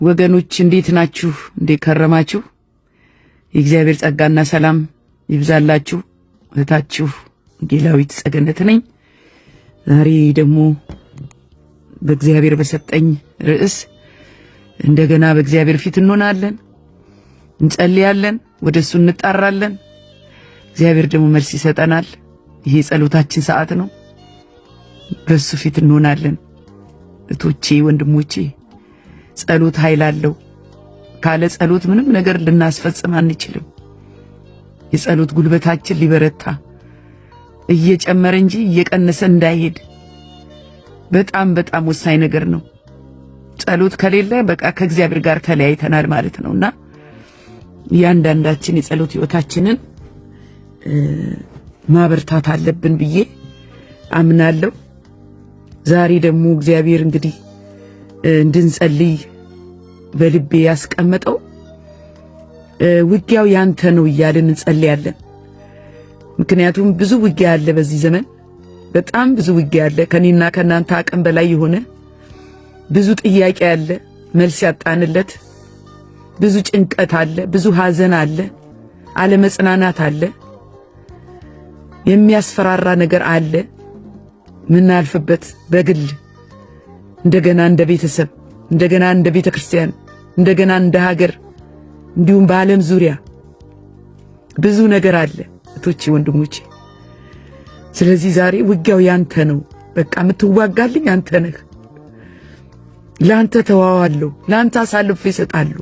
ወገኖች እንዴት ናችሁ? እንዴት ከረማችሁ? የእግዚአብሔር ጸጋና ሰላም ይብዛላችሁ። እህታችሁ ጌላዊት ጸገነት ነኝ። ዛሬ ደግሞ በእግዚአብሔር በሰጠኝ ርዕስ እንደገና በእግዚአብሔር ፊት እንሆናለን፣ እንጸልያለን፣ ወደሱ እንጣራለን። እግዚአብሔር ደግሞ መልስ ይሰጠናል። ይሄ ጸሎታችን ሰዓት ነው። በሱ ፊት እንሆናለን። እህቶቼ ወንድሞቼ፣ ጸሎት ኃይል አለው። ካለ ጸሎት ምንም ነገር ልናስፈጽም አንችልም። የጸሎት ጉልበታችን ሊበረታ እየጨመረ እንጂ እየቀነሰ እንዳይሄድ በጣም በጣም ወሳኝ ነገር ነው። ጸሎት ከሌለ በቃ ከእግዚአብሔር ጋር ተለያይተናል ማለት ነውና እያንዳንዳችን የጸሎት ሕይወታችንን ማበርታት አለብን ብዬ አምናለሁ። ዛሬ ደግሞ እግዚአብሔር እንግዲህ እንድንጸልይ በልቤ ያስቀመጠው ውጊያው ያንተ ነው እያልን እንጸልያለን። ምክንያቱም ብዙ ውጊያ አለ በዚህ ዘመን፣ በጣም ብዙ ውጊያ አለ። ከኔና ከናንተ አቅም በላይ የሆነ ብዙ ጥያቄ አለ፣ መልስ ያጣንለት። ብዙ ጭንቀት አለ፣ ብዙ ሐዘን አለ፣ አለመጽናናት አለ፣ የሚያስፈራራ ነገር አለ። ምናልፍበት በግል እንደገና እንደ ቤተሰብ እንደገና እንደ ቤተክርስቲያን እንደገና እንደ ሀገር እንዲሁም በዓለም ዙሪያ ብዙ ነገር አለ እቶቼ ወንድሞቼ። ስለዚህ ዛሬ ውጊያው ያንተ ነው። በቃ የምትዋጋልኝ አንተ ነህ። ላንተ ተዋዋለሁ፣ ላንተ አሳልፌ እሰጣለሁ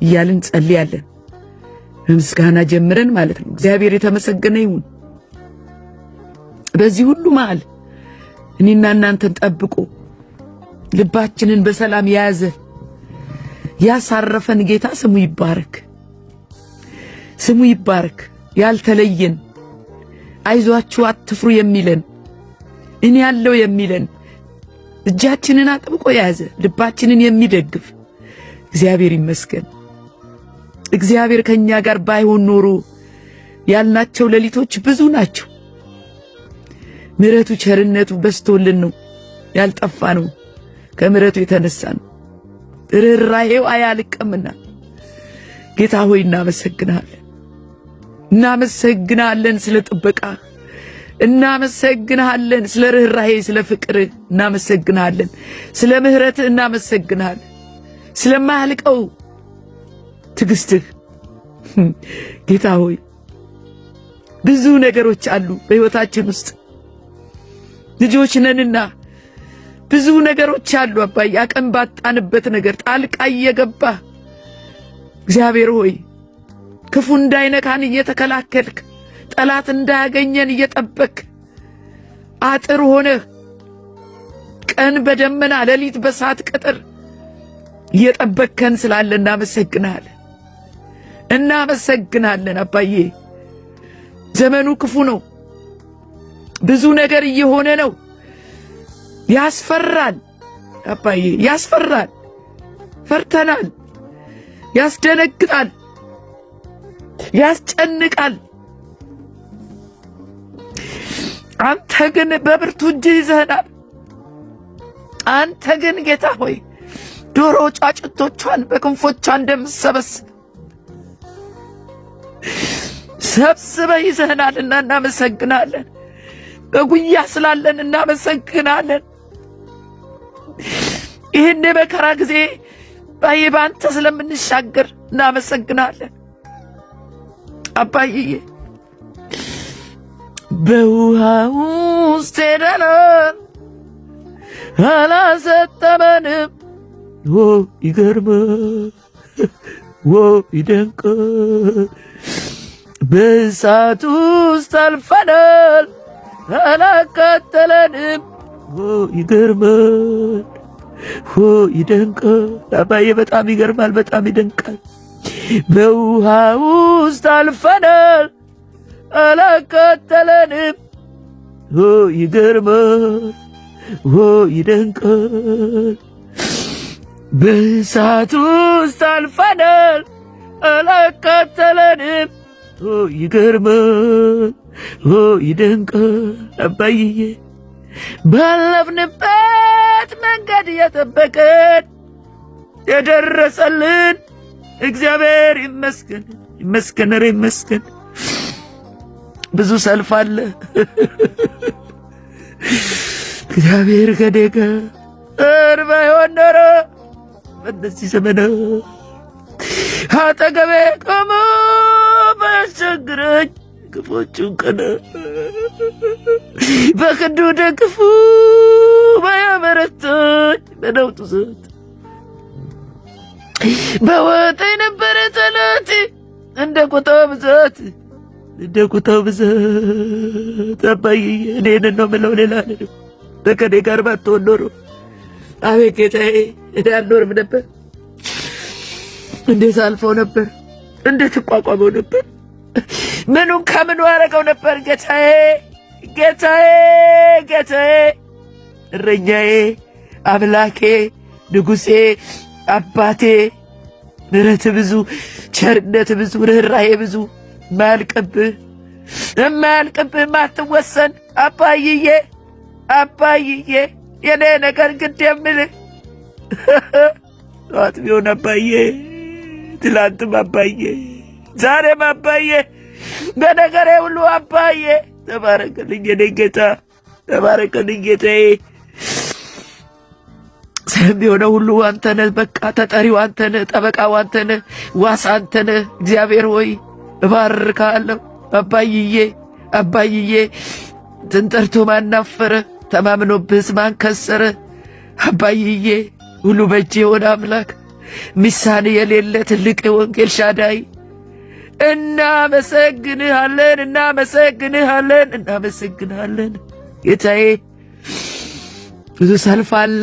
እያልን ጸልያለን። በምስጋና ጀምረን ማለት ነው። እግዚአብሔር የተመሰገነ ይሁን። በዚህ ሁሉ መሃል እኔና እናንተን ጠብቆ ልባችንን በሰላም የያዘ ያሳረፈን ጌታ ስሙ ይባረክ፣ ስሙ ይባረክ። ያልተለየን፣ አይዟችሁ አትፍሩ የሚለን፣ እኔ ያለው የሚለን፣ እጃችንን አጥብቆ የያዘ ልባችንን የሚደግፍ እግዚአብሔር ይመስገን። እግዚአብሔር ከኛ ጋር ባይሆን ኖሮ ያልናቸው ሌሊቶች ብዙ ናቸው። ምሕረቱ ቸርነቱ በስቶልን ነው ያልጠፋ ነው። ከምሕረቱ የተነሳ ነው። ርኅራኄው አያልቅምና ጌታ ሆይ እናመሰግናለን፣ እናመሰግናለን ስለ ጥበቃ፣ እናመሰግናለን ስለ ርኅራኄ፣ ስለ ፍቅር እናመሰግናለን፣ ስለ ምሕረት እናመሰግናለን፣ ስለማያልቀው ትዕግስትህ ጌታ ሆይ። ብዙ ነገሮች አሉ በሕይወታችን ውስጥ ልጆች ነንና ብዙ ነገሮች አሉ አባዬ። አቅም ባጣንበት ነገር ጣልቃ እየገባ እግዚአብሔር ሆይ ክፉ እንዳይነካን እየተከላከልክ፣ ጠላት እንዳያገኘን እየጠበቅ፣ አጥር ሆነህ ቀን በደመና ሌሊት በሳት ቅጥር እየጠበቅከን ስላለ እናመሰግናለን፣ እናመሰግናለን አባዬ። ዘመኑ ክፉ ነው። ብዙ ነገር እየሆነ ነው። ያስፈራል አባዬ፣ ያስፈራል። ፈርተናል። ያስደነግጣል፣ ያስጨንቃል። አንተ ግን በብርቱ እጅ ይዘህናል። አንተ ግን ጌታ ሆይ ዶሮ ጫጩቶቿን በክንፎቿ እንደምትሰበስብ ሰብስበህ ይዘህናልና እናመሰግናለን። በጉያ ስላለን እናመሰግናለን። ይህን የመከራ ጊዜ በአንተ ስለምንሻገር እናመሰግናለን አባዬ። በውሃ ውስጥ ሄደናል አላሰጠመንም። ይገርማል፣ ይደንቃል። በእሳት ውስጥ አልፈናል አላቃጠለንም። ይገርማል፣ ይደንቃል። አባዬ በጣም ይገርማል፣ በጣም ይደንቃል። በውሃ ውስጥ አልፈናል አላቃጠለንም። ይገርማል፣ ይደንቃል። በእሳት ውስጥ አልፈናል አላቃጠለንም። ይገርማል፣ ይደንቃል። አባዬ ባለፍንበት መንገድ የጠበቀን የደረሰልን እግዚአብሔር ይመስገን ይመስገን ኧረ ይመስገን። ብዙ ሰልፍ አለ። እግዚአብሔር ከኔ ጋር ባይሆን ኖሮ በእነዚህ ዘመን አጠገቤ ቆሞ ባያስቸግረኝ ክፎቹን ቀን በክንዱ ደግፉ ባያበረታኝ በነውጡ ዘት በወጣኝ ነበረ ጠላቴ እንደ ቁጣው ብዛት እንደ ቁጣው ብዛት። አባዬ እኔን ነው የምለው ሌላ አይደለም። ከኔ ጋር ባትሆን ኖሮ አቤት ጌታዬ እኔ አልኖርም ነበር። እንዴት አልፈው ነበር? እንዴት እቋቋመው ነበር? ምኑን ከምኑ አረገው ነበር? ጌታዬ ጌታዬ ጌታዬ እረኛዬ አምላኬ ንጉሴ አባቴ ምሕረት ብዙ ቸርነት ብዙ ርኅራኄ ብዙ የማያልቅብህ የማትወሰን አባይዬ አባይዬ የኔ ነገር ግድ የምልህ ጠዋት ቢሆን አባዬ ትላንትም አባዬ ዛሬም አባዬ በነገሬ ሁሉ አባዬ ተባረክልኝ የኔ ጌታ ተባረክልኝ ጌታዬ። ስለሚሆነው ሁሉ አንተ ነህ። በቃ ተጠሪው አንተ ነህ፣ ጠበቃው አንተ ነህ፣ ዋስ አንተ ነህ። እግዚአብሔር ሆይ እባርካለሁ። አባይዬ አባይዬ ትንጠርቶ ማናፈረ ተማምኖብህስ ማን ከሰረ? አባይዬ ሁሉ በእጅ የሆነ አምላክ ሚሳኔ የሌለ ትልቅ የወንጌል ሻዳይ እናመሰግንሃለን እናመሰግንሃለን እናመሰግንሃለን ጌታዬ። ብዙ ሰልፍ አለ፣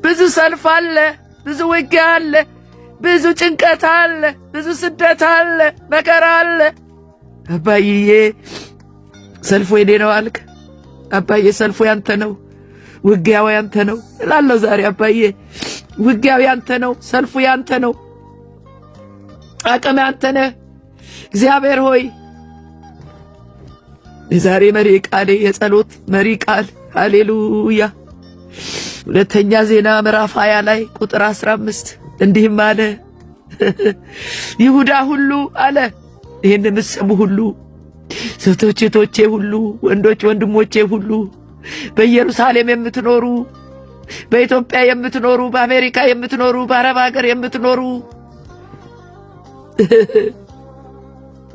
ብዙ ሰልፍ አለ፣ ብዙ ውጊያ አለ፣ ብዙ ጭንቀት አለ፣ ብዙ ስደት አለ፣ መከራ አለ። አባይዬ ሰልፉ የኔ ነው አልክ። አባዬ ሰልፉ ያንተ ነው፣ ውጊያው ያንተ ነው እላለሁ ዛሬ። አባዬ ውጊያው ያንተ ነው፣ ሰልፉ ያንተ ነው፣ አቅም ያንተ ነህ። እግዚአብሔር ሆይ የዛሬ መሪ ቃሌ የጸሎት መሪ ቃል ሃሌሉያ። ሁለተኛ ዜና ምዕራፍ 20 ላይ ቁጥር 15 እንዲህም አለ፣ ይሁዳ ሁሉ አለ፣ ይህን የምትሰሙ ሁሉ፣ ሴቶች እህቶቼ ሁሉ፣ ወንዶች ወንድሞቼ ሁሉ፣ በኢየሩሳሌም የምትኖሩ፣ በኢትዮጵያ የምትኖሩ፣ በአሜሪካ የምትኖሩ፣ በአረብ ሀገር የምትኖሩ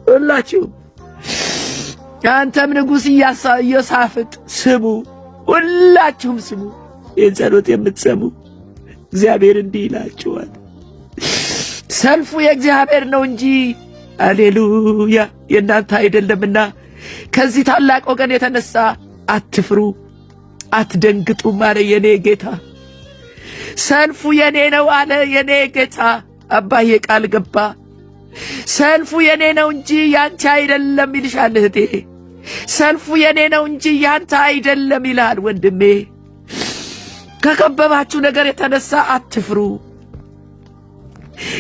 ሁላችሁ አንተም ንጉሥ ኢዮሳፍጥ ስሙ፣ ሁላችሁም ስሙ። ይህን ጸሎት የምትሰሙ እግዚአብሔር እንዲህ ይላችኋል፣ ሰልፉ የእግዚአብሔር ነው እንጂ አሌሉያ የእናንተ አይደለምና ከዚህ ታላቅ ወገን የተነሳ አትፍሩ አትደንግጡም አለ የኔ ጌታ። ሰልፉ የኔ ነው አለ የኔ ጌታ። አባዬ ቃል ገባ፣ ሰልፉ የኔ ነው እንጂ ያንተ አይደለም ይልሻል እህቴ። ሰልፉ የኔ ነው እንጂ ያንተ አይደለም ይላል ወንድሜ። ከከበባችሁ ነገር የተነሳ አትፍሩ።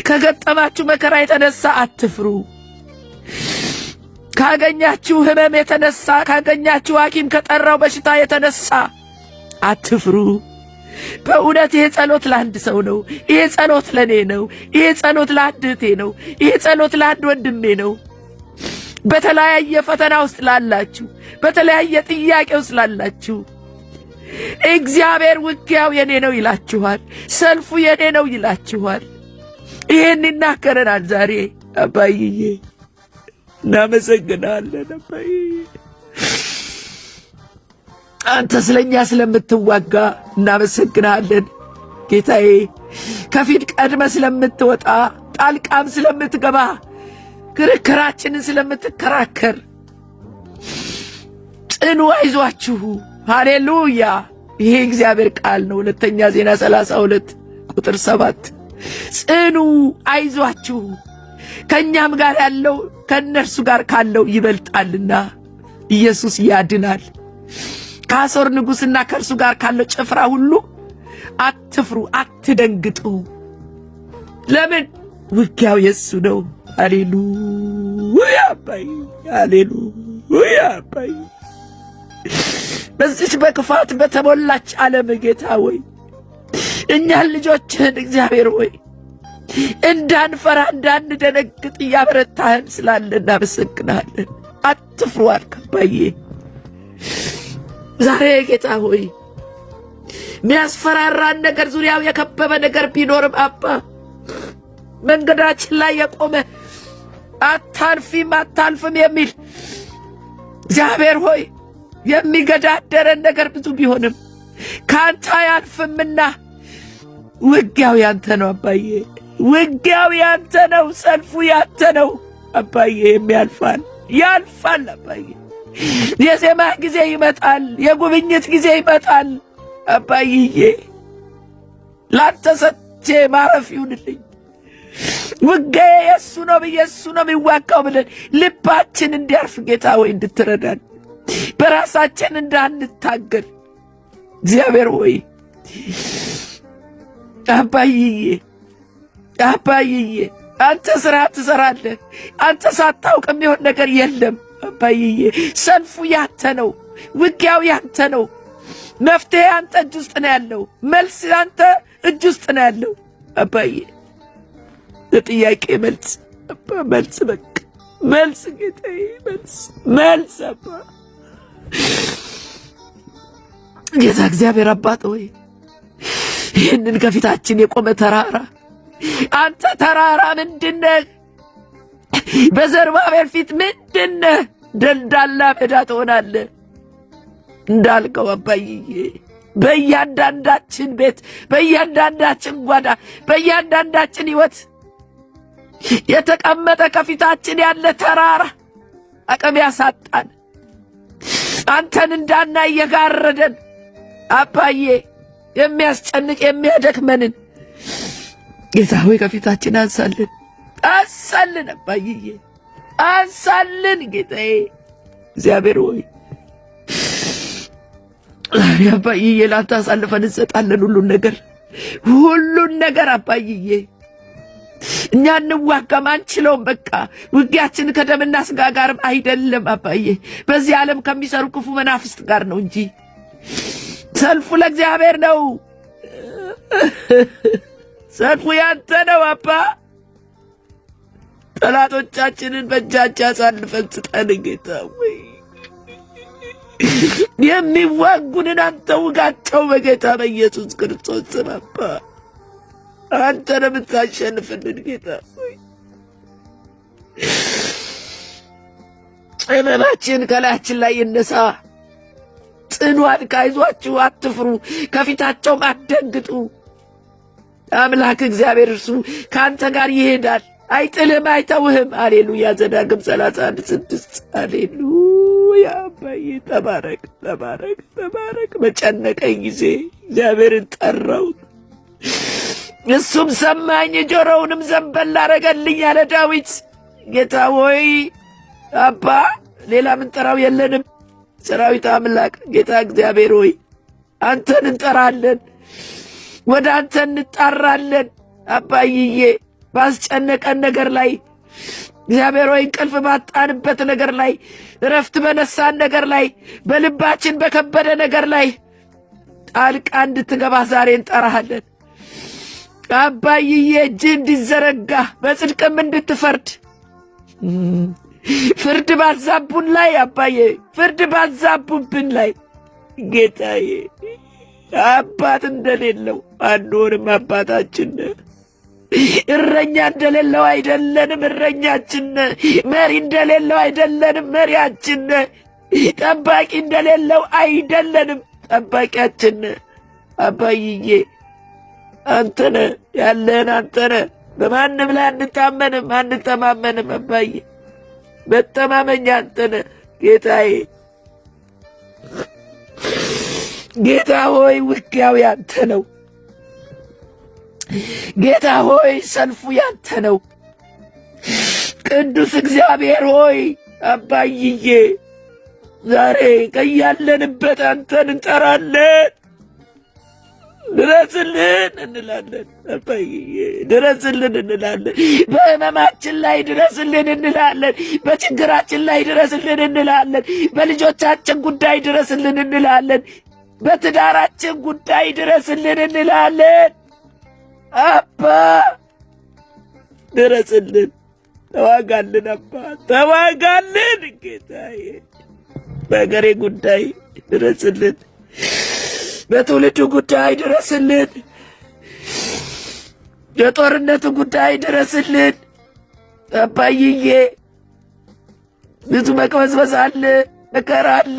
ከገጠማችሁ መከራ የተነሳ አትፍሩ። ካገኛችሁ ሕመም የተነሳ ካገኛችሁ ሐኪም ከጠራው በሽታ የተነሳ አትፍሩ። በእውነት ይሄ ጸሎት ለአንድ ሰው ነው። ይሄ ጸሎት ለኔ ነው። ይሄ ጸሎት ለአንድ እህቴ ነው። ይሄ ጸሎት ለአንድ ወንድሜ ነው። በተለያየ ፈተና ውስጥ ላላችሁ፣ በተለያየ ጥያቄ ውስጥ ላላችሁ እግዚአብሔር ውጊያው የኔ ነው ይላችኋል። ሰልፉ የኔ ነው ይላችኋል። ይሄን ይናገረናል ዛሬ። አባይዬ እናመሰግናለን። አባይዬ አንተ ስለኛ ስለምትዋጋ እናመሰግናለን ጌታዬ። ከፊት ቀድመ ስለምትወጣ ጣልቃም ስለምትገባ ክርክራችንን ስለምትከራከር ጽኑ፣ አይዟችሁ። ሃሌሉያ። ይሄ እግዚአብሔር ቃል ነው። ሁለተኛ ዜና 32 ቁጥር 7 ጽኑ፣ አይዟችሁ፣ ከእኛም ጋር ያለው ከእነርሱ ጋር ካለው ይበልጣልና ኢየሱስ ያድናል። ከአሦር ንጉሥና ከእርሱ ጋር ካለው ጭፍራ ሁሉ አትፍሩ፣ አትደንግጡ። ለምን? ውጊያው የሱ ነው። ሃሌሉያ አባይ፣ ሃሌሉያ አባይ። በዚች በክፋት በተሞላች ዓለም ጌታ ወይ እኛን ልጆችህን እግዚአብሔር ሆይ እንዳንፈራ እንዳንደነግጥ እያበረታህን ስላለ እናመሰግናለን። አትፍሩ አልክ አባዬ። ዛሬ ጌታ ሆይ የሚያስፈራራን ነገር ዙሪያው የከበበ ነገር ቢኖርም አባ መንገዳችን ላይ የቆመ አታልፍም የሚል እግዚአብሔር ሆይ የሚገዳደረን ነገር ብዙ ቢሆንም ካንተ አያልፍምና ውጊያው ያንተ ነው አባዬ። ውጊያው ያንተ ነው፣ ሰልፉ ያንተ ነው አባዬ። ያልፋል አባዬ። የዜማ ጊዜ ይመጣል፣ የጉብኝት ጊዜ ይመጣል አባዬ። ላንተ ሰጥቼ ማረፍ ይሁንልኝ። ውጊያዬ የእሱ ነው ብዬ እሱ ነው የሚዋጋው ብለን ልባችን እንዲያርፍ ጌታ ሆይ እንድትረዳን፣ በራሳችን እንዳንታገል እግዚአብሔር ሆይ አባዬ አንተ ስራ ትሰራለህ። አንተ ሳታውቅ የሚሆን ነገር የለም አባዬ። ሰልፉ ያንተ ነው፣ ውጊያው ያንተ ነው። መፍትሄ አንተ እጅ ውስጥ ነው ያለው። መልስ አንተ እጅ ውስጥ ነው ያለው አባዬ። ለጥያቄ መልስ በቃ መልስ ጌታዬ፣ መልስ አባ ጌታ እግዚአብሔር አባት ሆይ ይህንን ከፊታችን የቆመ ተራራ አንተ ተራራ ምንድነህ? በዘሩባቤል ፊት ምንድነህ? ደልዳላ ሜዳ ትሆናለህ እንዳልከው አባዬ። በእያንዳንዳችን ቤት፣ በእያንዳንዳችን ጓዳ፣ በእያንዳንዳችን ሕይወት የተቀመጠ ከፊታችን ያለ ተራራ አቅም ያሳጣን አንተን እንዳናይ የጋረደን አባዬ የሚያስጨንቅ የሚያደክመንን ጌታ ሆይ ከፊታችን አንሳልን አባዬ፣ አንሳልን ጌታዬ እግዚአብሔር ሆይ አባዬ ላንተ አሳልፈን እንሰጣለን ሁሉን ነገር አባዬ። እኛ እንዋጋም አንችለውም። በቃ ውጊያችን ከደምና ስጋ ጋርም አይደለም አባዬ፣ በዚህ ዓለም ከሚሰሩ ክፉ መናፍስት ጋር ነው እንጂ ሰልፉ ለእግዚአብሔር ነው። ሰልፉ ያንተ ነው አባ። ጠላቶቻችንን በእጃችን አሳልፈን ስጠን ጌታ ሆይ። የሚዋጉንን አንተ ውጋቸው በጌታ በኢየሱስ ክርስቶስ ስም አባ። አንተ ነው የምታሸንፍልን ጌታ ሆይ። ሕመማችን ከላያችን ላይ ይነሳ። ጽኗል። አይዟችሁ፣ አትፍሩ፣ ከፊታቸውም አትደንግጡ። አምላክ እግዚአብሔር እርሱ ከአንተ ጋር ይሄዳል፣ አይጥልህም፣ አይተውህም። አሌሉያ። ዘዳግም 31:6 አሌሉያ። አባዬ ተባረክ። በጨነቀኝ ጊዜ እግዚአብሔርን ጠራሁት፣ እሱም ሰማኝ፣ ጆሮውንም ዘንበል አረገልኝ አለ ዳዊት። ጌታ ሆይ አባ ሌላ ምንጠራው የለንም። ሰራዊት አምላክ ጌታ እግዚአብሔር ሆይ አንተን እንጠራለን፣ ወደ አንተ እንጣራለን አባዬ። ባስጨነቀን ነገር ላይ እግዚአብሔር ሆይ እንቅልፍ ባጣንበት ነገር ላይ፣ እረፍት በነሳን ነገር ላይ፣ በልባችን በከበደ ነገር ላይ ጣልቃ እንድትገባ ዛሬ እንጠራሃለን አባዬ። እጅ እንዲዘረጋ በጽድቅም እንድትፈርድ ፍርድ ባዛቡን ላይ አባዬ፣ ፍርድ ባዛቡብን ላይ ጌታዬ፣ አባት እንደሌለው አንሆንም። አባታችን እረኛ እንደሌለው አይደለንም፣ እረኛችን። መሪ እንደሌለው አይደለንም፣ መሪያችን። ጠባቂ እንደሌለው አይደለንም፣ ጠባቂያችን። አባዬ አንተነ ያለን አንተነ። በማንም ላይ አንተማመንም አባዬ፣ መተማመኛ አንተነ ጌታዬ። ጌታ ሆይ ውጊያው ያንተ ነው። ጌታ ሆይ ሰልፉ ያንተ ነው። ቅዱስ እግዚአብሔር ሆይ አባዬ ዛሬ ከያለንበት አንተን እንጠራለን። ድረስልን እንላለን አባዬ፣ ድረስልን እንላለን። በሕመማችን ላይ ድረስልን እንላለን። በችግራችን ላይ ድረስልን እንላለን። በልጆቻችን ጉዳይ ድረስልን እንላለን። በትዳራችን ጉዳይ ድረስልን እንላለን አባ ድረስልን፣ ተዋጋልን አባ ተዋጋልን ጌታዬ። በአገሬ ጉዳይ ድረስልን፣ በትውልዱ ጉዳይ ድረስልን፣ የጦርነቱ ጉዳይ ድረስልን አባይዬ። ብዙ መቅበዝበዝ አለ፣ መከራ አለ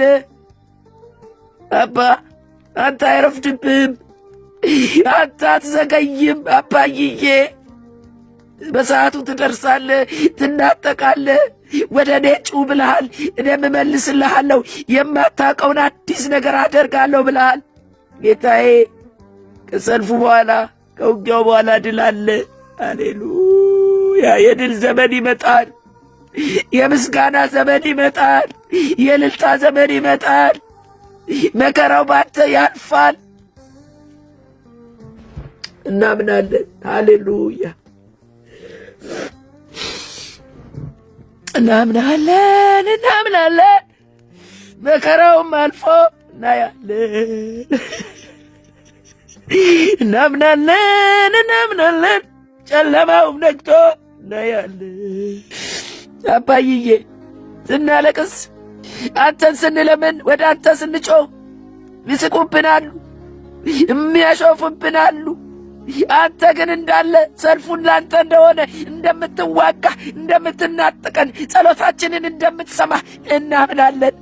አባ። አንተ አይረፍድብህም፣ አንተ አትዘገይም አባይዬ። በሰዓቱ ትደርሳለህ፣ ትናጠቃለህ። ወደ እኔ ጩህ ብለሃል፣ እኔም እመልስልሃለሁ። የማታውቀውን አዲስ ነገር አደርጋለሁ ብለሃል ጌታዬ። ከሰልፉ በኋላ ከውጊያው በኋላ ድል አለ። ሃሌሉያ! የድል ዘመን ይመጣል። የምስጋና ዘመን ይመጣል። የእልልታ ዘመን ይመጣል። መከራው ባንተ ያልፋል። እናምናለን። ሃሌሉያ! እናምናለን፣ እናምናለን። መከራውም አልፎ እናያለን። እናምናለን፣ እናምናለን። ጨለማውም ነግቶ እናያለን። አባይዬ ስናለቅስ፣ አንተን ስንለምን፣ ወደ አንተ ስንጮህ ይስቁብናሉ፣ የሚያሾፉብናሉ። አንተ ግን እንዳለ ሰልፉን ላንተ እንደሆነ እንደምትዋጋ፣ እንደምትናጥቀን፣ ጸሎታችንን እንደምትሰማ እናምናለን።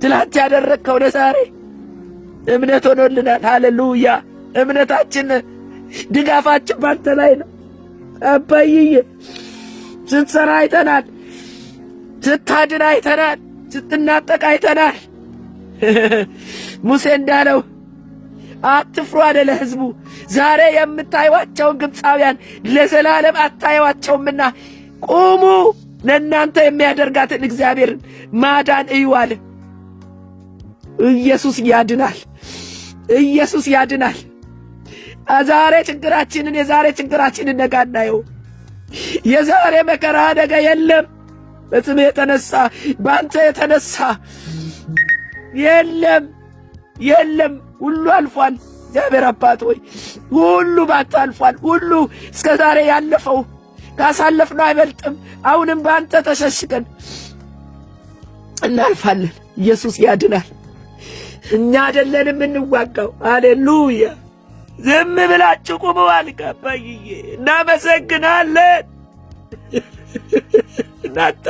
ትላንት ያደረግከው ለዛሬ እምነት ሆኖልናል። ሃሌሉያ! እምነታችን ድጋፋችን ባንተ ላይ ነው አባይዬ። ስትሰራ አይተናል፣ ስታድን አይተናል፣ ስትናጠቅ አይተናል። ሙሴ እንዳለው አትፍሩ አለ ለሕዝቡ። ዛሬ የምታዩዋቸውን ግብፃውያን ለዘላለም አታዩዋቸውምና ቁሙ፣ ለእናንተ የሚያደርጋትን እግዚአብሔርን ማዳን እዩ አለ። ኢየሱስ ያድናል፣ ኢየሱስ ያድናል። ዛሬ ችግራችንን የዛሬ ችግራችንን ነገ አናየው። የዛሬ መከራ ነገ የለም። በስም የተነሳ በአንተ የተነሳ የለም የለም። ሁሉ አልፏል። እግዚአብሔር አባት ሆይ ሁሉ ባንተ አልፏል። ሁሉ እስከ ዛሬ ያለፈው ካሳለፍነው አይበልጥም። አሁንም በአንተ ተሸሽገን እናልፋለን። ኢየሱስ ያድናል። እኛ አይደለንም እንዋጋው። ሃሌሉያ! ዝም ብላችሁ ቁሙ አልክ አባይዬ። እናመሰግናለን። እናንተ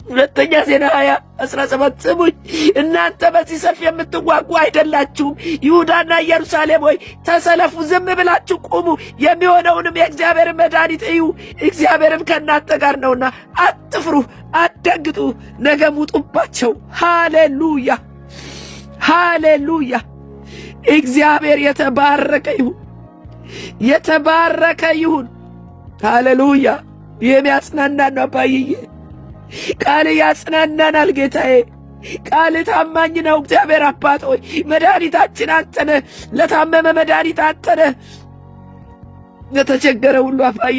ሁለተኛ ዜና 20:17 ስሙኝ። እናንተ በዚህ ሰልፍ የምትዋጉ አይደላችሁም። ይሁዳና ኢየሩሳሌም ሆይ ተሰለፉ፣ ዝም ብላችሁ ቁሙ፣ የሚሆነውንም የእግዚአብሔርን መድኃኒት እዩ። እግዚአብሔርም ከእናንተ ጋር ነውና አትፍሩ፣ አትደንግጡ፣ ነገም ውጡባቸው። ሃሌሉያ! ሃሌሉያ! እግዚአብሔር የተባረከ ይሁን፣ የተባረከ ይሁን። ሃሌሉያ! ይህም ያጽናናን ነው አባይዬ። ቃል ያጽናናናል ጌታዬ። ቃል ታማኝ ነው። እግዚአብሔር አባት ሆይ መድኃኒታችን አንተ ነህ። ለታመመ መድኃኒት አንተ ነህ። ለተቸገረ ሁሉ አባዬ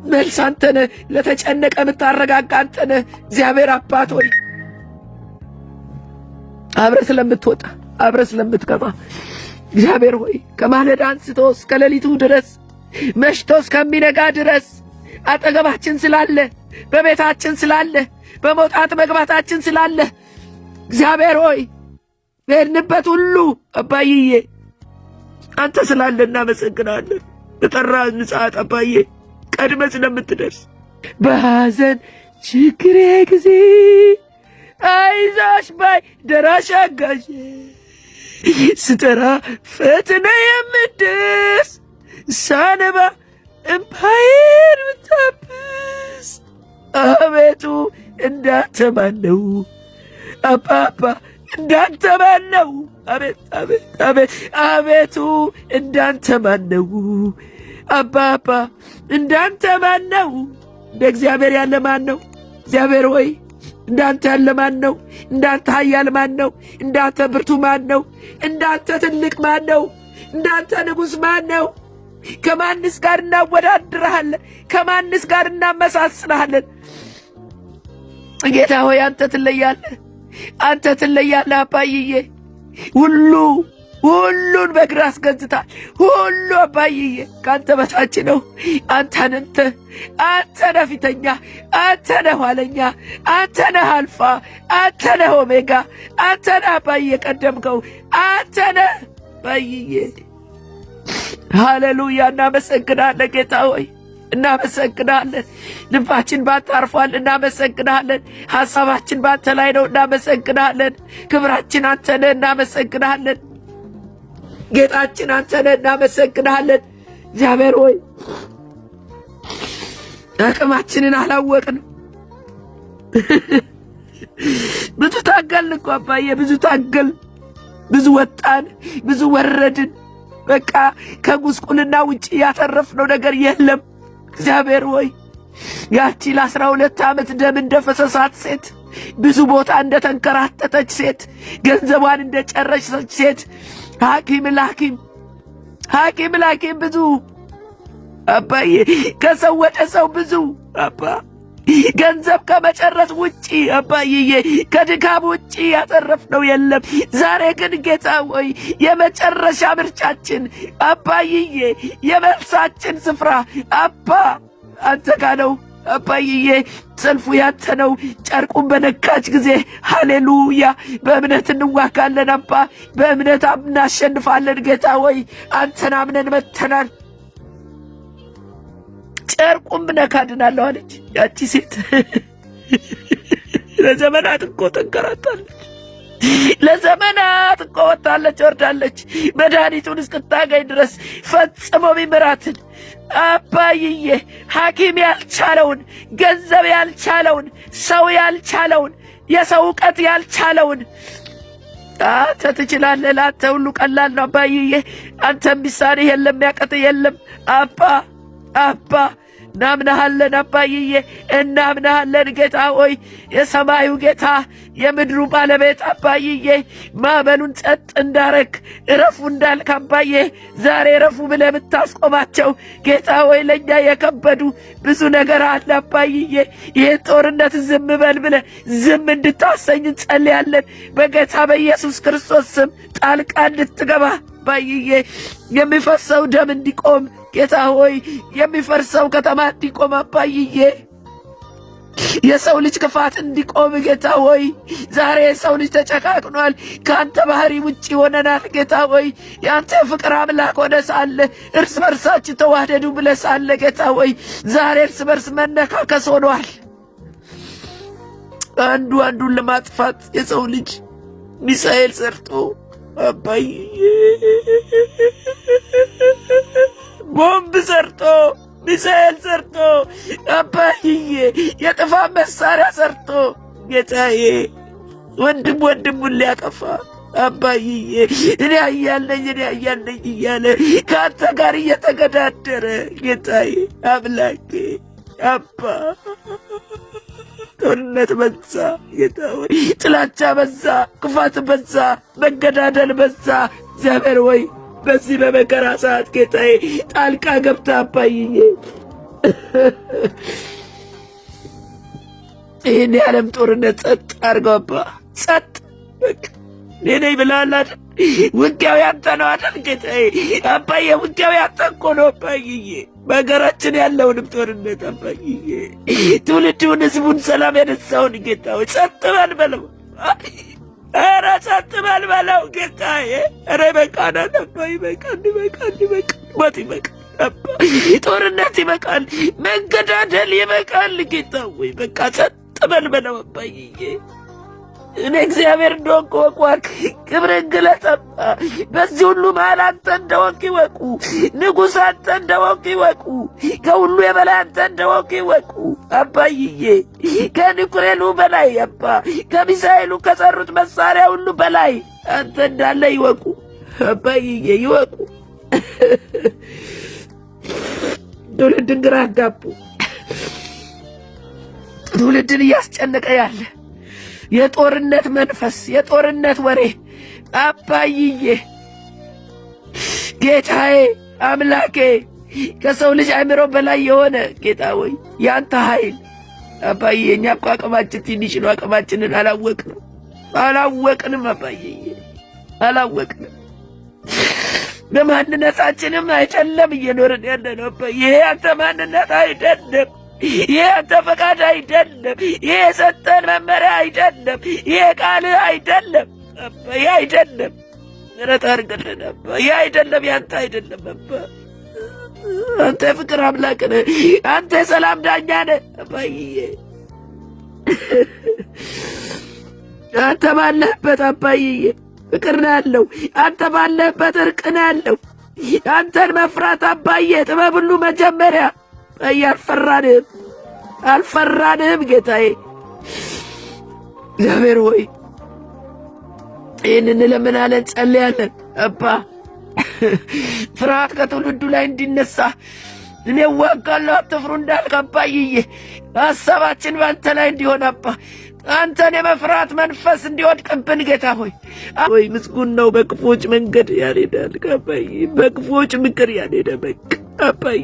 መልስ አንተ ነህ። ለተጨነቀ የምታረጋጋ አንተ ነህ። እግዚአብሔር አባት ሆይ አብረህ ስለምትወጣ አብረህ ስለምትገባ እግዚአብሔር ሆይ ከማለዳ አንስቶ እስከ ሌሊቱ ድረስ መሽቶ እስከሚነጋ ድረስ አጠገባችን ስላለ፣ በቤታችን ስላለ፣ በመውጣት መግባታችን ስላለ እግዚአብሔር ሆይ በሄድንበት ሁሉ አባይዬ አንተ ስላለ እናመሰግናለን። በጠራን ሰዓት አባዬ ቀድመህ ስለምትደርስ በሐዘን ችግሬ ጊዜ አይዞሽ ባይ ደራሽ አጋዥ ስጠራ ፈጥነ የምትደርስ ሳነባ እምባዬን ምታብስ አቤቱ እንዳንተ ማን ነው? አባባ እንዳንተ ማን ነው? አቤት አቤት አቤት አቤቱ እንዳንተ ማን ነው? አባባ እንዳንተ ማን ነው? እንደ እግዚአብሔር ያለ ማን ነው? እግዚአብሔር ሆይ እንዳንተ ያለ ማን ነው? እንዳንተ ኃያል ማን ነው? እንዳንተ ብርቱ ማን ነው? እንዳንተ ትልቅ ማን ነው? እንዳንተ ንጉሥ ማን ነው? ከማንስ ጋር እናወዳድርሃለን? ከማንስ ጋር እናመሳስልሃለን? ጌታ ሆይ አንተ ትለያለህ፣ አንተ ትለያለህ አባይዬ። ሁሉ ሁሉን በግራ አስገዝታል። ሁሉ አባዬ ካንተ በታች ነው። አንተ ነህ ፊተኛ፣ አንተ ነህ ኋለኛ፣ አንተ ነህ አልፋ፣ አንተ ነህ ኦሜጋ፣ አንተ ነህ አባዬ ቀደምከው፣ አንተ ነህ አባዬ። ሃሌሉያ! እናመሰግናለን ጌታ ሆይ እናመሰግናለን። ልባችን ባንተ አርፏል። እናመሰግናለን። ሐሳባችን ባንተ ላይ ነው። እናመሰግናለን። ክብራችን አንተ ነህ። እናመሰግናለን። ጌጣችን አንተ ነህ። እናመሰግናለን። እግዚአብሔር ሆይ አቅማችንን አላወቅንም። ብዙ ታገልን እኮ አባዬ፣ ብዙ ታገልን፣ ብዙ ወጣን፣ ብዙ ወረድን። በቃ ከጉስቁልና ውጪ ያተረፍነው ነገር የለም። እግዚአብሔር ሆይ ያቺ ለ12 ዓመት ደም እንደፈሰሳት ሴት፣ ብዙ ቦታ እንደተንከራተተች ሴት፣ ገንዘቧን እንደጨረሰች ሴት፣ ሐኪም ላኪም ብዙ አባዬ፣ ከሰው ወደ ሰው ብዙ አባ ገንዘብ ከመጨረስ ውጪ አባዬ፣ ከድካም ውጪ ያተረፍነው የለም። ዛሬ ግን ጌታ ሆይ የመጨረሻ ምርጫችን አባዬ፣ የመልሳችን ስፍራ አባ አንተ ጋር ነው አባዬ። ሰልፉ ያንተ ነው። ጨርቁን በነካች ጊዜ ሃሌሉያ፣ በእምነት እንዋጋለን አባ፣ በእምነት እናሸንፋለን። ጌታ ሆይ አንተን አምነን መተናል። ጨርቁን ብነካ ድናለሁ አለች ያቺ ሴት። ለዘመናት እኮ ተንከራታለች። ለዘመናት እኮ ወጣለች ወርዳለች፣ መድኃኒቱን እስክታገኝ ድረስ ፈጽሞ ቢምራትን አባዬ፣ ሐኪም ያልቻለውን፣ ገንዘብ ያልቻለውን፣ ሰው ያልቻለውን፣ የሰው ዕውቀት ያልቻለውን አንተ ትችላለህ። ለአንተ ሁሉ ቀላል ነው አባዬ። አንተ ሚሳንህ የለም፣ ያቀትህ የለም አባ እናምናሃለን አባዬ፣ እናምናሃለን ጌታ ሆይ፣ የሰማዩ ጌታ የምድሩ ባለቤት አባዬ፣ ማዕበሉን ጸጥ እንዳረግ እረፉ እንዳልክ አባዬ፣ ዛሬ እረፉ ብለህ የምታስቆማቸው ጌታ ሆይ፣ ለእኛ የከበዱ ብዙ ነገር አለ አባዬ። ይህን ጦርነት ዝም በል ብለህ ዝም እንድታሰኝ እንጸልያለን በጌታ በኢየሱስ ክርስቶስ ስም። ጣልቃ እንድትገባ አባዬ፣ የሚፈሰው ደም እንዲቆም ጌታ ሆይ፣ የሚፈርሰው ከተማ እንዲቆም አባዬ፣ የሰው ልጅ ክፋት እንዲቆም ጌታ ሆይ፣ ዛሬ የሰው ልጅ ተጨካክኗል። ከአንተ ባህሪ ውጪ ሆነናል ጌታ ሆይ። የአንተ ፍቅር አምላክ ሆነ ሳለ እርስ በርሳችሁ ተዋደዱ ብለህ ሳለ ጌታ ሆይ፣ ዛሬ እርስ በርስ መነካከስ ሆኗል። አንዱ አንዱን ለማጥፋት የሰው ልጅ ሚሳኤል ሰርቶ አባዬ፣ ቦምብ ሰርቶ ሚሳኤል ሰርቶ አባዬ፣ የጥፋት መሳሪያ ሰርቶ ጌታዬ፣ ወንድሙን ሊያጠፋ አባዬ፣ እኔ አያለኝ እያለ ከአንተ ጋር እየተገዳደረ ጌታዬ፣ አምላኬ አባ፣ ጦርነት በዛ ጌታ ሆይ፣ ጥላቻ በዛ፣ ክፋት በዛ፣ መገዳደል በዛ። እግዚአብሔር ሆይ በዚህ በመከራ ሰዓት ጌታዬ ጣልቃ ገብታ አባዬ፣ ይህን የዓለም ጦርነት ጸጥ አድርገው አባ፣ ጸጥ በቃ። እኔ ነኝ ብለሃል አይደል? ውጊያው ያንተ ነው አይደል ጌታዬ? አባዬ ውጊያው ያንተ እኮ ነው አባዬ። በሀገራችን ያለውንም ጦርነት አባዬ፣ ትውልዱን፣ ህዝቡን ሰላም ያነሳውን ጌታ ሆይ ጸጥ በል በለው። ኧረ ጸጥ በል በለው ጌታዬ። ኧረ ይበቃናል አባ፣ ይበቃል፣ ሞት ይበቃል አባ፣ ጦርነት ይበቃል፣ መገዳደል ይበቃል ጌታ ሆይ በቃ ጸጥ በል በለው አባዬ። እኔ እግዚአብሔር እንደሆንኩ ወቁ፣ ክብርን ግለጥ አባ። በዚህ ሁሉ መሃል አንተ እንደሆንክ ይወቁ። ንጉሥ አንተ እንደሆንክ ይወቁ። ከሁሉ የበላይ አንተ እንደሆንክ ይወቁ አባዬ። ከኒኩሌሉ በላይ አባ፣ ከሚሳኤሉ ከሰሩት መሳሪያ ሁሉ በላይ አንተ እንዳለ ይወቁ አባዬ፣ ይወቁ። ትውልድን ግራ አጋቡ። ትውልድን እያስጨነቀ ያለ የጦርነት መንፈስ፣ የጦርነት ወሬ አባዬ፣ ጌታዬ፣ አምላኬ፣ ከሰው ልጅ አእምሮ በላይ የሆነ ጌታ ሆይ ያንተ ኃይል አባዬ። እኛ እኮ አቅማችን ትንሽ ነው። አቅማችንን አላወቅንም አባዬ፣ አላወቅንም። በማንነታችንም አይደለም እየኖርን ያለነው አባዬ። ይሄ አንተ ማንነት አይደለም። ይሄ አንተ ፈቃድ አይደለም። ይሄ የሰጠን መመሪያ አይደለም። ይሄ ቃልህ አይደለም አባዬ፣ አይደለም። ምሕረት አድርግልን አባዬ። ይሄ አይደለም፣ ያንተ አይደለም አባዬ። አንተ የፍቅር አምላክ ነህ። አንተ የሰላም ዳኛ ነህ አባዬ። አንተ ባለህበት አባዬ ፍቅር ነው ያለው። አንተ ባለህበት እርቅ ነው ያለው። አንተን መፍራት አባዬ ጥበብ ሁሉ መጀመሪያ አባዬ። አልፈራንህም ጌታዬ። እግዚአብሔር ሆይ ይህንን እንለምናለን፣ ጸልያለን አባ። ፍርሃት ከትውልዱ ላይ እንዲነሳ እኔ እዋጋለሁ አትፍሩ እንዳልክ አባዬ ሐሳባችን በአንተ ላይ እንዲሆን አባ፣ አንተን የመፍራት መንፈስ እንዲወድቅብን ጌታ ሆይ ወይ ምስጉን ነው በክፉዎች መንገድ ያልሄዳል አባዬ፣ በክፉዎች ምክር ያልሄደ በቃ አባዬ።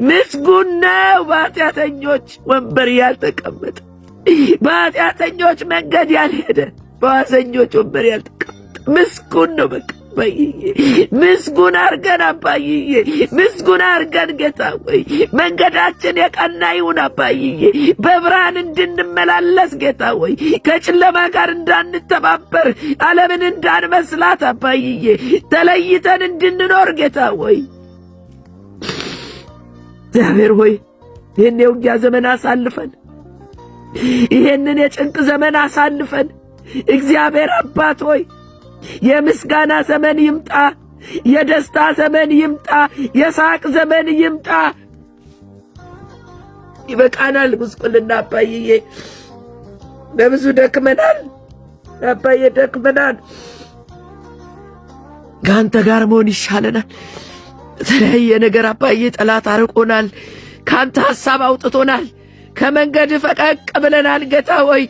ምስጉን ነው በኃጢአተኞች ወንበር ያልተቀመጠ፣ በኃጢአተኞች መንገድ ያልሄደ፣ በዋዘኞች ወንበር ያልተቀመጠ ምስጉን ነው በቃ አባዬ። ምስጉን አርገን አባዬ፣ ምስጉን አርገን ጌታ ሆይ መንገዳችን የቀና ይሁን አባዬ። በብርሃን እንድንመላለስ ጌታ ሆይ ከጨለማ ጋር እንዳንተባበር፣ ዓለምን እንዳንመስላት አባዬ ተለይተን እንድንኖር ጌታ ሆይ እግዚአብሔር ሆይ ይህን የውጊያ ዘመን አሳልፈን፣ ይህንን የጭንቅ ዘመን አሳልፈን እግዚአብሔር አባት ሆይ የምስጋና ዘመን ይምጣ፣ የደስታ ዘመን ይምጣ፣ የሳቅ ዘመን ይምጣ። ይበቃናል ጉስቁልና አባዬ፣ በብዙ ደክመናል አባዬ፣ ደክመናል። ከአንተ ጋር መሆን ይሻለናል። የተለያየ ነገር አባዬ ጠላት አርቆናል፣ ከአንተ ሐሳብ አውጥቶናል፣ ከመንገድ ፈቀቅ ብለናል ጌታ ሆይ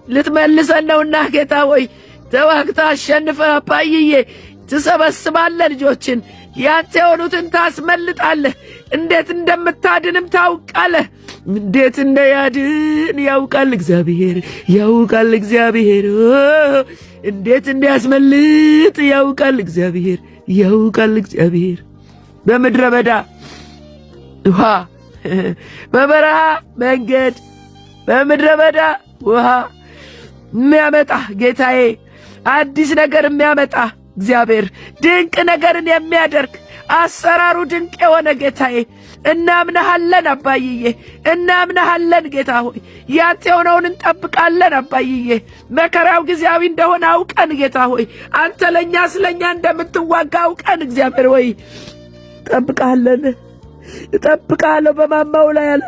ልትመልሰን ነውና ጌታ ሆይ ተዋግታ አሸንፈ አባዬ ትሰበስባለህ ልጆችን፣ ያንተ የሆኑትን ታስመልጣለህ። እንዴት እንደምታድንም ታውቃለህ። እንዴት እንደያድን ያውቃል እግዚአብሔር፣ ያውቃል እግዚአብሔር። እንዴት እንዲያስመልጥ ያውቃል እግዚአብሔር፣ ያውቃል እግዚአብሔር። በምድረ በዳ ውሃ፣ በበረሃ መንገድ፣ በምድረ በዳ ውሃ የሚያመጣ ጌታዬ፣ አዲስ ነገር የሚያመጣ እግዚአብሔር፣ ድንቅ ነገርን የሚያደርግ አሰራሩ ድንቅ የሆነ ጌታዬ እናምናሃለን አባዬ፣ እናምናሃለን ጌታ ሆይ ያንተ የሆነውን እንጠብቃለን አባዬ። መከራው ጊዜያዊ እንደሆነ አውቀን ጌታ ሆይ አንተ ለእኛ ስለኛ እንደምትዋጋ አውቀን እግዚአብሔር ሆይ እጠብቃለን፣ እጠብቃለሁ በማማው ላይ ያለ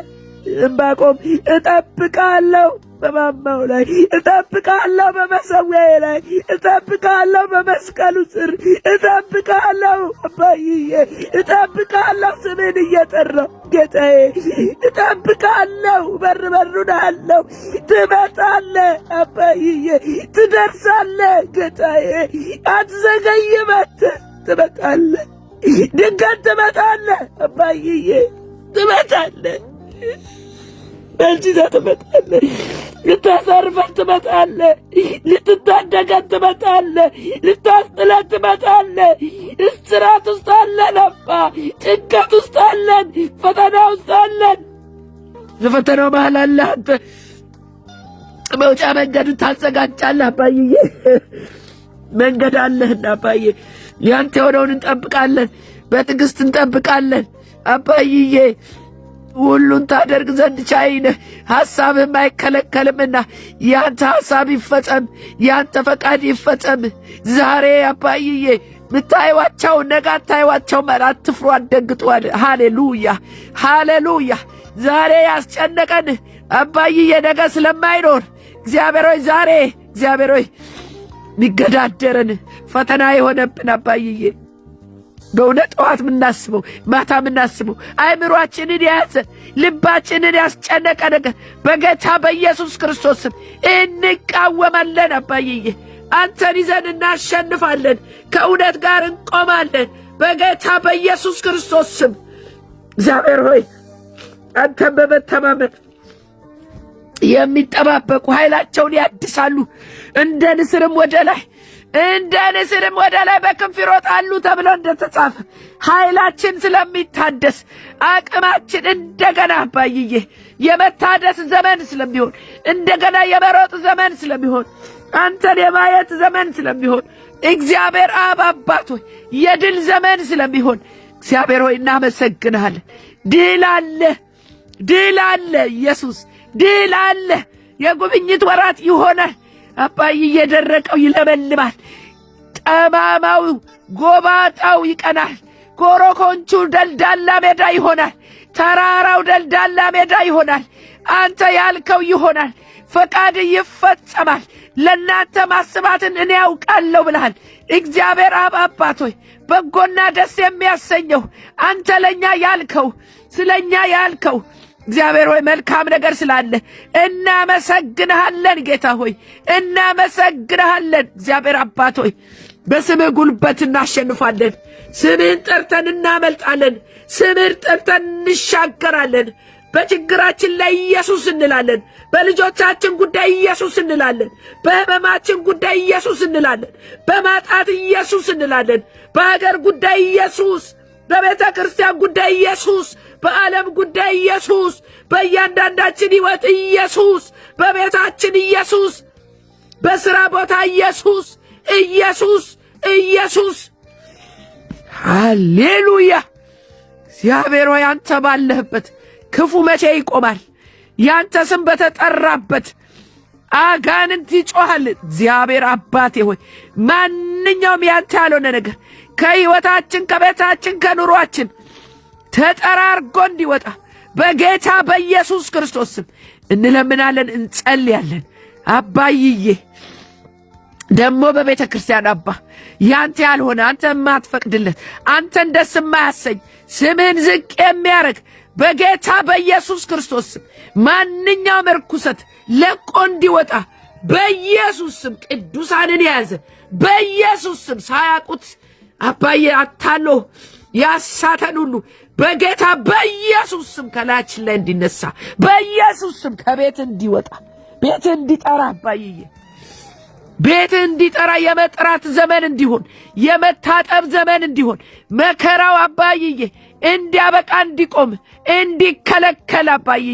ዕንባቆም፣ እጠብቃለሁ በማማው ላይ፣ እጠብቃለሁ በመሰዊያዬ ላይ፣ እጠብቃለሁ በመስቀሉ ስር፣ እጠብቃለሁ አባዬ፣ እጠብቃለሁ ስሜን እየጠራሁ ጌታዬ፣ እጠብቃለሁ። በር በሩን አለው ትመጣለህ አባዬ፣ ትደርሳለህ ጌታዬ፣ አትዘገይም፣ ትመጣለህ፣ ድንገት ትመጣለህ አባዬ፣ ትመጣለህ፣ በእጅህ ትመጣለህ፣ ልታሳርፈን ትመጣለህ፣ ልትታደገን ትመጣለህ፣ ልታስጥለን ትመጣለህ። እስራት ውስጥ አለን አባ፣ ጭንቀት ውስጥ አለን፣ ፈተና ውስጥ አለን። በፈተናው መሃል አለ አንተ መውጫ መንገዱን ታዘጋጃለህ አባዬ። መንገድ አለህና አባዬ ያንተ የሆነውን እንጠብቃለን፣ በትዕግስት እንጠብቃለን አባዬ። ሁሉን ታደርግ ዘንድ ቻይ ነህ፣ ሐሳብህም አይከለከልምና ያንተ ሐሳብ ይፈጸም፣ ያንተ ፈቃድ ይፈጸም። ዛሬ አባዬ ምታይዋቸው ነገ አታይዋቸው፣ አትፍሩ፣ አትደንግጡ። ሃሌሉያ ሃሌሉያ። ዛሬ ያስጨነቀን አባዬ ነገ ስለማይኖር እግዚአብሔር ሆይ ዛሬ እግዚአብሔር ሆይ ሚገዳደረን ፈተና የሆነብን አባዬ በእውነት ጠዋት ምናስበው ማታ ምናስበው አእምሮአችንን የያዘ ልባችንን ያስጨነቀ ነገር በጌታ በኢየሱስ ክርስቶስ ስም እንቃወማለን አባዬ። አንተን ይዘን እናሸንፋለን፣ ከእውነት ጋር እንቆማለን በጌታ በኢየሱስ ክርስቶስ ስም። እግዚአብሔር ሆይ አንተን በመተማመን የሚጠባበቁ ኃይላቸውን ያድሳሉ፣ እንደ ንስርም ወደ ላይ እንደ ንስርም ወደ ላይ በክንፍ ይሮጣሉ ተብሎ እንደተጻፈ ኃይላችን ስለሚታደስ አቅማችን እንደገና አባይዬ የመታደስ ዘመን ስለሚሆን እንደገና የመሮጥ ዘመን ስለሚሆን አንተን የማየት ዘመን ስለሚሆን እግዚአብሔር አብ አባት ሆይ የድል ዘመን ስለሚሆን እግዚአብሔር ሆይ እናመሰግንሃለን። ድል አለ ኢየሱስ፣ ድል አለ። የጉብኝት ወራት ይሆናል አባዬ። የደረቀው ይለመልማል፣ ጠማማው ጎባጣው ይቀናል፣ ኮረኮንቹ ደልዳላ ሜዳ ይሆናል፣ ተራራው ደልዳላ ሜዳ ይሆናል። አንተ ያልከው ይሆናል፣ ፈቃድ ይፈጸማል። ለእናንተ ማስባትን እኔ ያውቃለሁ ብለሃል እግዚአብሔር አብ አባት ሆይ። በጎና ደስ የሚያሰኘው አንተ ለእኛ ያልከው ስለኛ ያልከው እግዚአብሔር ሆይ መልካም ነገር ስላለ እናመሰግንሃለን። ጌታ ሆይ እናመሰግንሃለን። እግዚአብሔር አባት ሆይ በስምህ ጉልበት እናሸንፋለን። ስምህን ጠርተን እናመልጣለን። ስምህን ጠርተን እንሻገራለን። በችግራችን ላይ ኢየሱስ እንላለን። በልጆቻችን ጉዳይ ኢየሱስ እንላለን። በህመማችን ጉዳይ ኢየሱስ እንላለን። በማጣት ኢየሱስ እንላለን። በሀገር ጉዳይ ኢየሱስ፣ በቤተ ክርስቲያን ጉዳይ ኢየሱስ፣ በዓለም ጉዳይ ኢየሱስ፣ በእያንዳንዳችን ሕይወት ኢየሱስ፣ በቤታችን ኢየሱስ፣ በሥራ ቦታ ኢየሱስ፣ ኢየሱስ። ሃሌሉያ። እግዚአብሔር ሆይ አንተ ባለህበት ክፉ መቼ ይቆማል? ያንተ ስም በተጠራበት አጋንንት ይጮሃል። እግዚአብሔር አባቴ ሆይ ማንኛውም ያንተ ያልሆነ ነገር ከሕይወታችን፣ ከቤታችን፣ ከኑሯችን ተጠራርጎ እንዲወጣ በጌታ በኢየሱስ ክርስቶስ ስም እንለምናለን፣ እንጸልያለን። አባይዬ ደሞ በቤተ ክርስቲያን አባ ያንተ ያልሆነ አንተ የማትፈቅድለት አንተን ደስ የማያሰኝ ስምህን ዝቅ የሚያረግ በጌታ በኢየሱስ ክርስቶስ ስም ማንኛውም ርኩሰት ለቆ እንዲወጣ በኢየሱስ ስም ቅዱሳንን የያዘ በኢየሱስ ስም ሳያቁት አባዬ አታሎ ያሳተን ሁሉ በጌታ በኢየሱስ ስም ከላያችን ላይ እንዲነሳ በኢየሱስ ስም ከቤት እንዲወጣ ቤት እንዲጠራ አባዬ ቤት እንዲጠራ የመጥራት ዘመን እንዲሆን የመታጠብ ዘመን እንዲሆን መከራው አባዬ እንዲያበቃ እንዲቆም እንዲከለከል አባዬ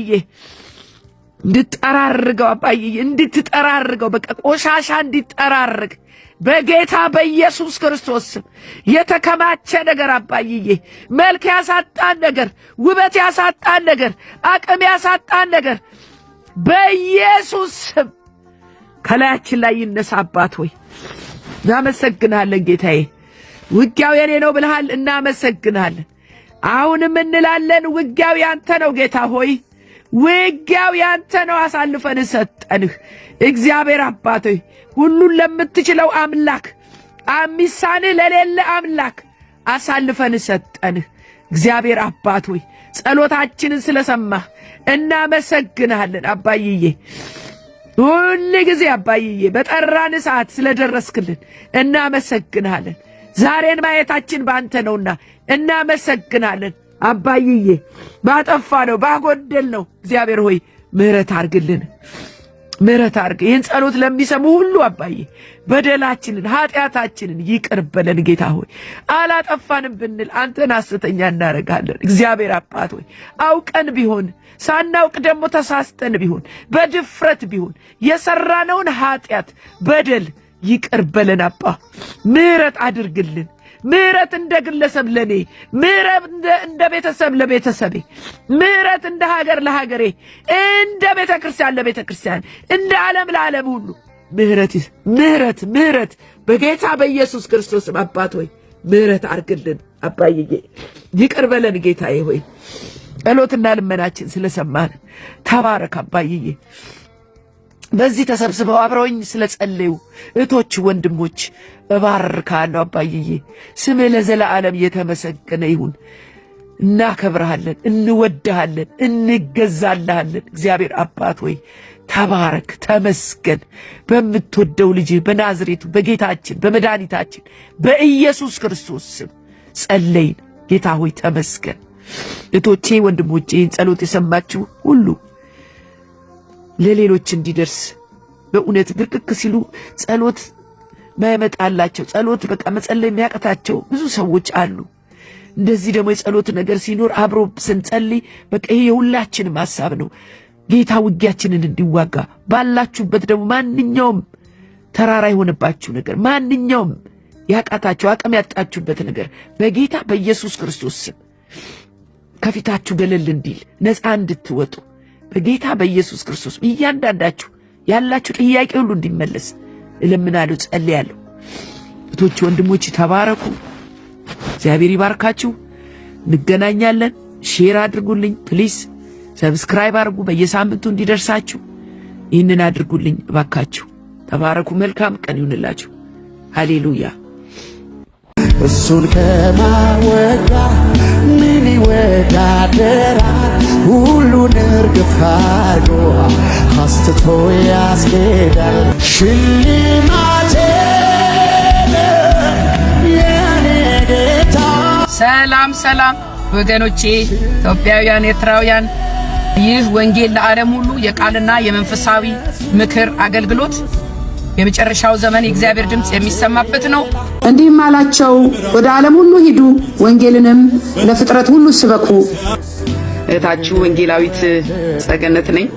እንድጠራርገው አባዬ እንድትጠራርገው በቃ ቆሻሻ እንዲጠራርግ በጌታ በኢየሱስ ክርስቶስ ስም የተከማቸ ነገር አባዬ መልክ ያሳጣን ነገር ውበት ያሳጣን ነገር አቅም ያሳጣን ነገር በኢየሱስ ስም ከላያችን ላይ ይነሳ። አባት ሆይ እናመሰግናለን። ጌታዬ ውጊያው የኔ ነው ብለሃል፣ እናመሰግናለን። አሁንም እንላለን ውጊያው ያንተ ነው ጌታ ሆይ ውጊያው ያንተ ነው። አሳልፈን ሰጠንህ እግዚአብሔር አባት ሆይ ሁሉን ለምትችለው አምላክ አሚሳንህ ለሌለ አምላክ አሳልፈን ሰጠንህ እግዚአብሔር አባት ሆይ ጸሎታችንን ስለሰማህ እናመሰግናለን። አባዬ ሁሉ ጊዜ አባዬ በጠራን ሰዓት ስለደረስክልን እናመሰግናለን። ዛሬን ማየታችን ባንተ ነውና እናመሰግናለን። አባዬ ባጠፋ ነው ባጎደል ነው እግዚአብሔር ሆይ ምህረት አርግልን፣ ምህረት አርግ። ይህን ጸሎት ለሚሰሙ ሁሉ አባዬ በደላችንን ኃጢአታችንን ይቅር በለን ጌታ ሆይ። አላጠፋንም ብንል አንተን ሐሰተኛ እናረጋለን እግዚአብሔር አባት ሆይ አውቀን ቢሆን ሳናውቅ ደግሞ ተሳስተን ቢሆን በድፍረት ቢሆን የሰራነውን ኃጢአት በደል ይቅር በለን አባ። ምህረት አድርግልን። ምህረት እንደ ግለሰብ ለኔ፣ ምህረት እንደ ቤተሰብ ለቤተሰቤ፣ ምህረት እንደ ሀገር ለሀገሬ፣ እንደ ቤተ ክርስቲያን ለቤተ ክርስቲያን፣ እንደ ዓለም ለዓለም ሁሉ ምህረት በጌታ በኢየሱስ ክርስቶስ አባት ሆይ ምህረት አርግልን። አባዬ ይቅር በለን ጌታዬ ሆይ ጸሎትና ልመናችን ስለሰማን ተባረክ አባዬ። በዚህ ተሰብስበው አብረውኝ ስለጸለዩ እህቶች ወንድሞች እባርካለሁ አባዬ። ስምህ ለዘላለም የተመሰገነ ይሁን። እናከብርሃለን፣ እንወድሃለን፣ እንገዛልሃለን። እግዚአብሔር አባት ሆይ ተባረክ፣ ተመስገን። በምትወደው ልጅ በናዝሬቱ በጌታችን በመድኃኒታችን በኢየሱስ ክርስቶስ ስም ጸለይን። ጌታ ሆይ ተመስገን። እህቶቼ ወንድሞቼ ይህን ጸሎት የሰማችሁ ሁሉ ለሌሎች እንዲደርስ በእውነት ብርቅክ ሲሉ ጸሎት ማይመጣላቸው ጸሎት በቃ መጸለይ የሚያቀታቸው ብዙ ሰዎች አሉ። እንደዚህ ደግሞ የጸሎት ነገር ሲኖር አብሮ ስንጸልይ በቃ ይሄ የሁላችንም ሐሳብ ነው። ጌታ ውጊያችንን እንዲዋጋ ባላችሁበት ደግሞ ማንኛውም ተራራ የሆነባችሁ ነገር ማንኛውም ያቃታችሁ አቅም ያጣችሁበት ነገር በጌታ በኢየሱስ ክርስቶስ ስም ከፊታችሁ ገለል እንዲል ነፃ እንድትወጡ በጌታ በኢየሱስ ክርስቶስ እያንዳንዳችሁ ያላችሁ ጥያቄ ሁሉ እንዲመለስ እለምናለሁ፣ ጸልያለሁ። እህቶች ወንድሞች ተባረኩ። እግዚአብሔር ይባርካችሁ። እንገናኛለን። ሼር አድርጉልኝ ፕሊዝ። ሰብስክራይብ አድርጉ በየሳምንቱ እንዲደርሳችሁ። ይህንን አድርጉልኝ እባካችሁ። ተባረኩ። መልካም ቀን ይሁንላችሁ። ሃሌሉያ። እሱን ከማወጋ ምን ይወዳደራል? ሁሉን እርግፍ አድርጎ አስትቶ ያስኬዳል። ሽልማቴ የኔ ጌታ። ሰላም ሰላም ወገኖቼ ኢትዮጵያውያን፣ ኤርትራውያን፣ ይህ ወንጌል ለዓለም ሁሉ የቃልና የመንፈሳዊ ምክር አገልግሎት የመጨረሻው ዘመን የእግዚአብሔር ድምጽ የሚሰማበት ነው። እንዲህም አላቸው፣ ወደ ዓለም ሁሉ ሂዱ፣ ወንጌልንም ለፍጥረት ሁሉ ስበኩ። እህታችሁ ወንጌላዊት ጸገነት ነኝ።